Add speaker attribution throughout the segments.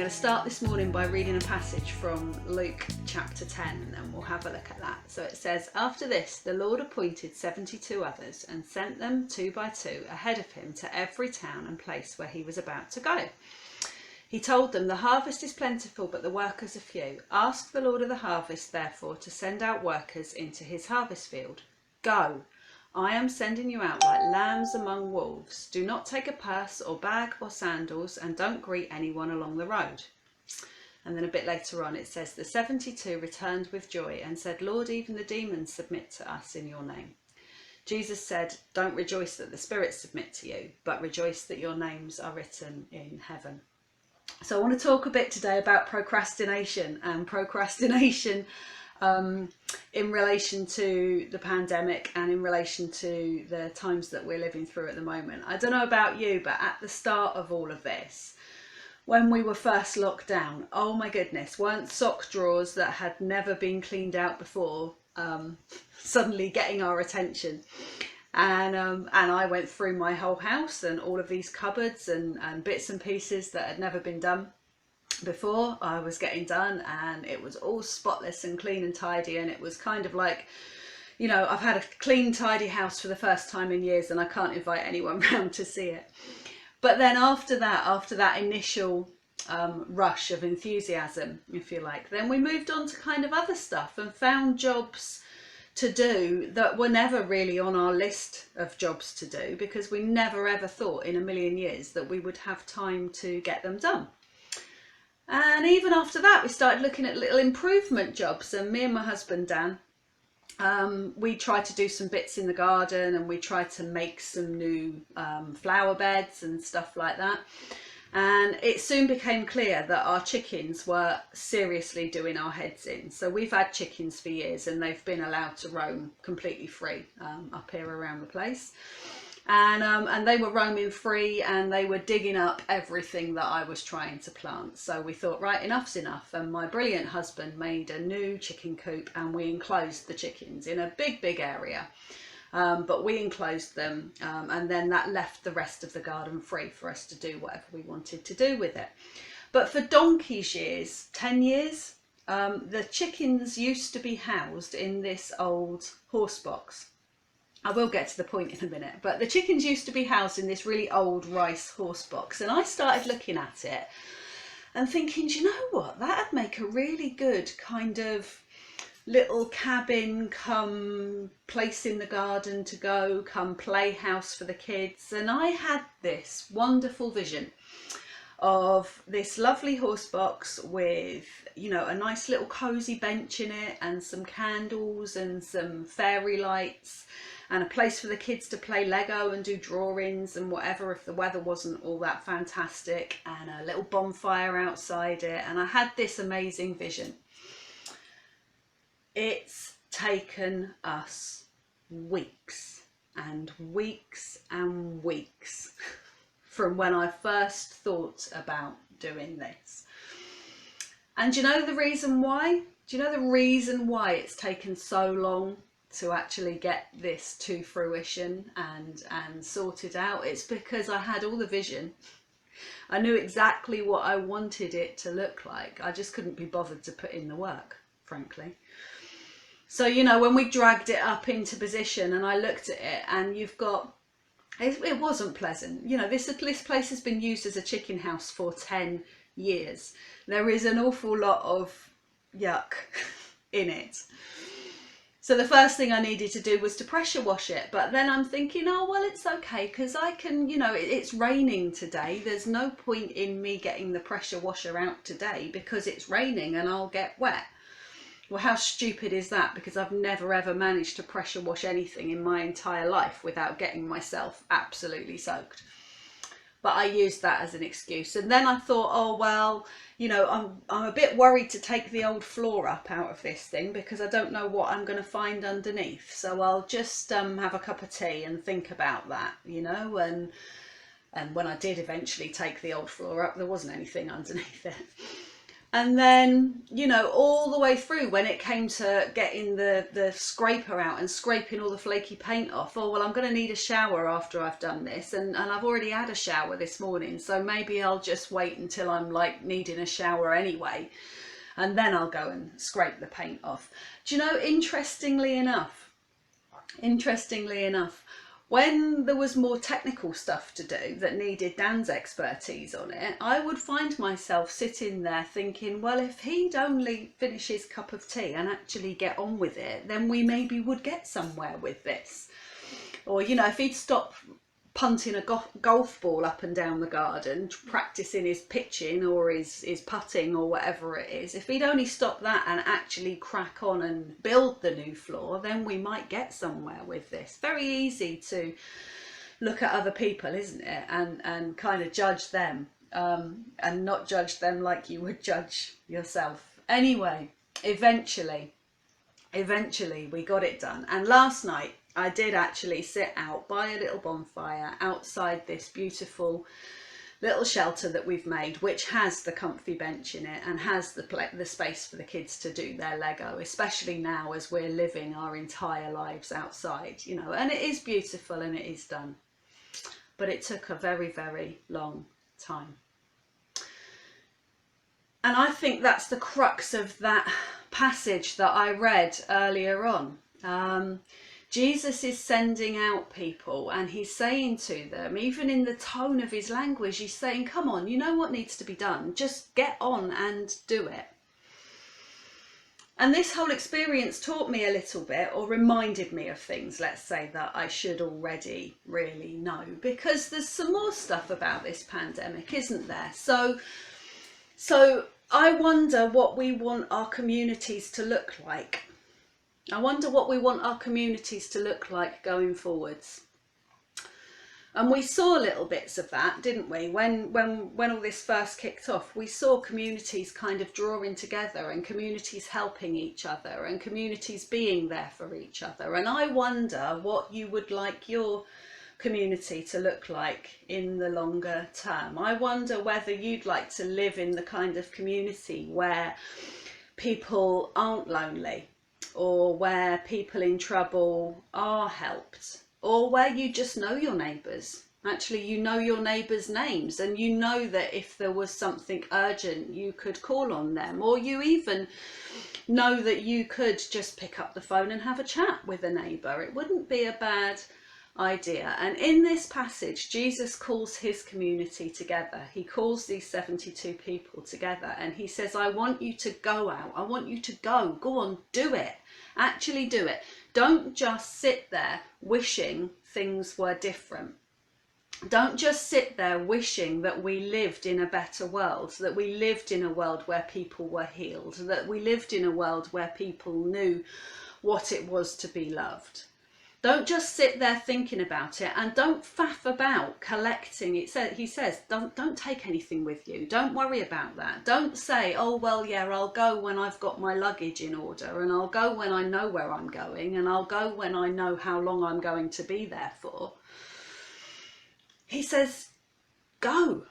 Speaker 1: going to start this morning by reading a passage from Luke chapter 10, and we'll have a look at that. So it says, "After this, the Lord appointed 72 others and sent them 2 by 2 ahead of him to every town and place where he was about to go. He told them, 'The harvest is plentiful, but the workers are few. Ask the Lord of the harvest, therefore, to send out workers into his harvest field. Go. I am sending you out like lambs among wolves. Do not take a purse or bag or sandals, and don't greet anyone along the road.'" And then a bit later on it says, "The 72 returned with joy and said, 'Lord, even the demons submit to us in your name.' Jesus said, 'Don't rejoice that the spirits submit to you, but rejoice that your names are written in heaven.'" So I want to talk a bit today about procrastination, and procrastination in relation to the pandemic and in relation to the times that we're living through at the moment. I don't know about you, but at the start of all of this, when we were first locked down, oh my goodness, weren't sock drawers that had never been cleaned out before suddenly getting our attention? And I went through my whole house and all of these cupboards and bits and pieces that had never been done before I was getting done, and it was all spotless and clean and tidy, and it was kind of like, you know, I've had a clean, tidy house for the first time in years, and I can't invite anyone round to see it. But then after that initial rush of enthusiasm, if you like, then we moved on to kind of other stuff and found jobs to do that were never really on our list of jobs to do, because we never ever thought in a million years that we would have time to get them done. And even after that, we started looking at little improvement jobs, and me and my husband Dan, we tried to do some bits in the garden, and we tried to make some new flower beds and stuff like that. And it soon became clear that our chickens were seriously doing our heads in. So we've had chickens for years, and they've been allowed to roam completely free up here around the place. And they were roaming free, and they were digging up everything that I was trying to plant. So we thought, right, enough's enough. And my brilliant husband made a new chicken coop, and we enclosed the chickens in a big area. But we enclosed them, and then that left the rest of the garden free for us to do whatever we wanted to do with it. But for donkey's years, 10 years, the chickens used to be housed in this old horse box. I will get to the point in a minute, but the chickens used to be housed in this really old rice horse box, and I started looking at it and thinking, do you know what, that'd make a really good kind of little cabin come place in the garden to go, come playhouse for the kids. And I had this wonderful vision of this lovely horse box with, you know, a nice little cozy bench in it, and some candles and some fairy lights, and a place for the kids to play Lego and do drawings and whatever if the weather wasn't all that fantastic, and a little bonfire outside it. And I had this amazing vision. It's taken us weeks and weeks and weeks from when I first thought about doing this. And do you know the reason why? Do you know the reason why it's taken so long to actually get this to fruition and sorted out? It's because I had all the vision. I knew exactly what I wanted it to look like. I just couldn't be bothered to put in the work, frankly. So, you know, when we dragged it up into position and I looked at it, and you've got, it wasn't pleasant. You know, this place has been used as a chicken house for 10 years. There is an awful lot of yuck in it. So the first thing I needed to do was to pressure wash it. But then I'm thinking, oh, well, it's okay, because I can, you know, it's raining today. There's no point in me getting the pressure washer out today because it's raining and I'll get wet. Well, how stupid is that? Because I've never ever managed to pressure wash anything in my entire life without getting myself absolutely soaked. But I used that as an excuse. And then I thought, oh, well, you know, I'm a bit worried to take the old floor up out of this thing because I don't know what I'm going to find underneath. So I'll just have a cup of tea and think about that, you know. And when I did eventually take the old floor up, there wasn't anything underneath it. And then, you know, all the way through when it came to getting the scraper out and scraping all the flaky paint off, oh, well, I'm going to need a shower after I've done this. And I've already had a shower this morning, so maybe I'll just wait until I'm like needing a shower anyway. And then I'll go and scrape the paint off. Do you know, interestingly enough, when there was more technical stuff to do that needed Dan's expertise on it, I would find myself sitting there thinking, well, if he'd only finish his cup of tea and actually get on with it, then we maybe would get somewhere with this. Or, you know, if he'd stop punting a golf ball up and down the garden, practicing his pitching or his putting or whatever it is, if he'd only stop that and actually crack on and build the new floor, then we might get somewhere with this. Very easy to look at other people, isn't it, and kind of judge them, and not judge them like you would judge yourself. Anyway, eventually we got it done. And last night I did actually sit out by a little bonfire outside this beautiful little shelter that we've made, which has the comfy bench in it and has the space for the kids to do their Lego, especially now as we're living our entire lives outside, you know, and it is beautiful and it is done. But it took a very, very long time. And I think that's the crux of that passage that I read earlier on. Jesus is sending out people and he's saying to them, even in the tone of his language, he's saying, come on, you know what needs to be done. Just get on and do it. And this whole experience taught me a little bit, or reminded me of things, let's say, that I should already really know, because there's some more stuff about this pandemic, isn't there? So I wonder what we want our communities to look like. I wonder what we want our communities to look like going forwards. And we saw little bits of that, didn't we? When all this first kicked off, we saw communities kind of drawing together and communities helping each other and communities being there for each other. And I wonder what you would like your community to look like in the longer term. I wonder whether you'd like to live in the kind of community where people aren't lonely, or where people in trouble are helped, or where you just know your neighbours. Actually, you know your neighbours' names and you know that if there was something urgent you could call on them, or you even know that you could just pick up the phone and have a chat with a neighbour. It wouldn't be a bad idea. And in this passage, Jesus calls his community together. He calls these 72 people together and he says, I want you to go out. I want you to go on, do it. Actually do it. Don't just sit there wishing things were different. Don't just sit there wishing that we lived in a better world, that we lived in a world where people were healed, that we lived in a world where people knew what it was to be loved. Don't just sit there thinking about it, and don't faff about collecting. He says, don't take anything with you. Don't worry about that. Don't say, oh, well, yeah, I'll go when I've got my luggage in order, and I'll go when I know where I'm going, and I'll go when I know how long I'm going to be there for. He says, go.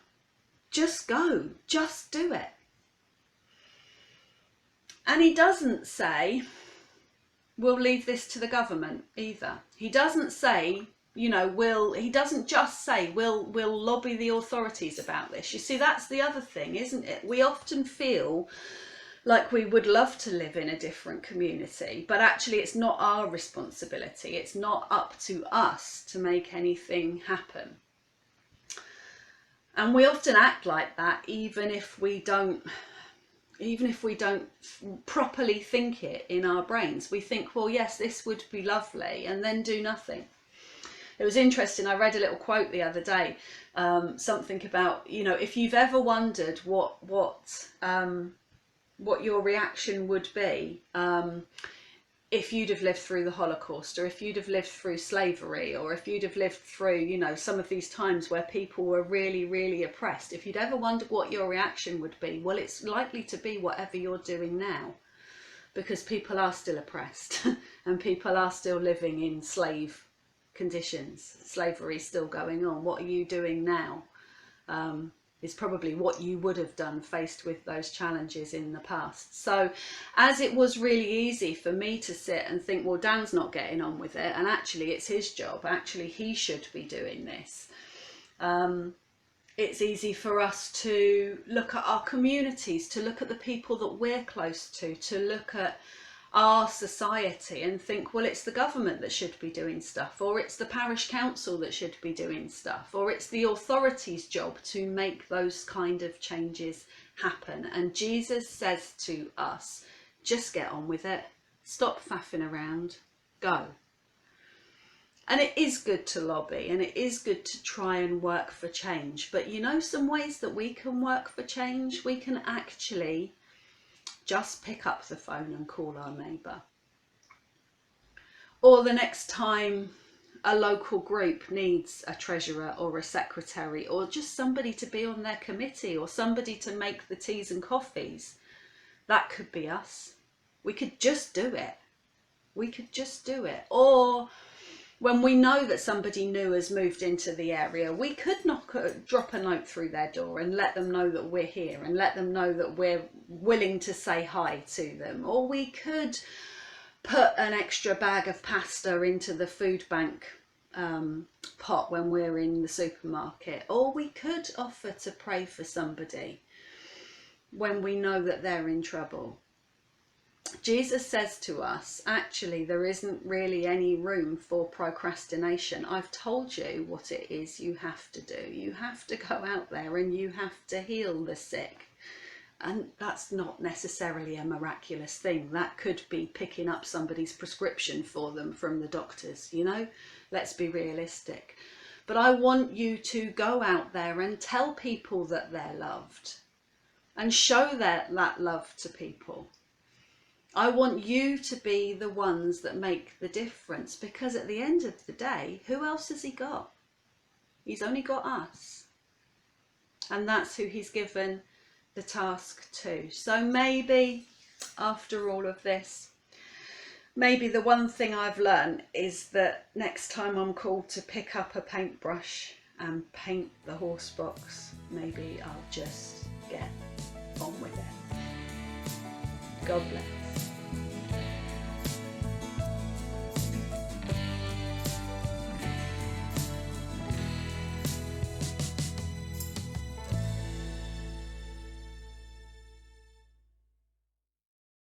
Speaker 1: Just go. Just do it. And he doesn't say, we'll leave this to the government either. He doesn't say, you know, he doesn't just say we'll lobby the authorities about this. You see, that's the other thing, isn't it? We often feel like we would love to live in a different community, but actually it's not our responsibility. It's not up to us to make anything happen. And we often act like that, even if we don't properly think it in our brains. We think, well, yes, this would be lovely, and then do nothing. It was interesting, I read a little quote the other day, something about, you know, if you've ever wondered what your reaction would be if you'd have lived through the Holocaust, or if you'd have lived through slavery, or if you'd have lived through, you know, some of these times where people were really, really oppressed, if you'd ever wondered what your reaction would be, well, it's likely to be whatever you're doing now, because people are still oppressed and people are still living in slave conditions. Slavery is still going on. What are you doing now? is probably what you would have done faced with those challenges in the past. So as it was really easy for me to sit and think, well, Dan's not getting on with it, and actually it's his job, actually he should be doing this. It's easy for us to look at our communities, to look at the people that we're close to look at our society and think, well, it's the government that should be doing stuff, or it's the parish council that should be doing stuff, or it's the authorities' job to make those kind of changes happen. And Jesus says to us, just get on with it, stop faffing around, go. And it is good to lobby, and it is good to try and work for change, but you know, some ways that we can work for change, we can actually just pick up the phone and call our neighbour. Or the next time a local group needs a treasurer or a secretary, or just somebody to be on their committee, or somebody to make the teas and coffees, that could be us. We could just do it. We could just do it. Or when we know that somebody new has moved into the area, we could drop a note through their door and let them know that we're here, and let them know that we're willing to say hi to them. Or we could put an extra bag of pasta into the food bank pot when we're in the supermarket. Or we could offer to pray for somebody when we know that they're in trouble. Jesus says to us, actually, there isn't really any room for procrastination. I've told you what it is you have to do. You have to go out there and you have to heal the sick. And that's not necessarily a miraculous thing. That could be picking up somebody's prescription for them from the doctors, you know? Let's be realistic. But I want you to go out there and tell people that they're loved and show that love to people. I want you to be the ones that make the difference, because at the end of the day, who else has he got? He's only got us. And that's who he's given the task to. So maybe after all of this, maybe the one thing I've learned is that next time I'm called to pick up a paintbrush and paint the horse box, maybe I'll just get on with it. God bless.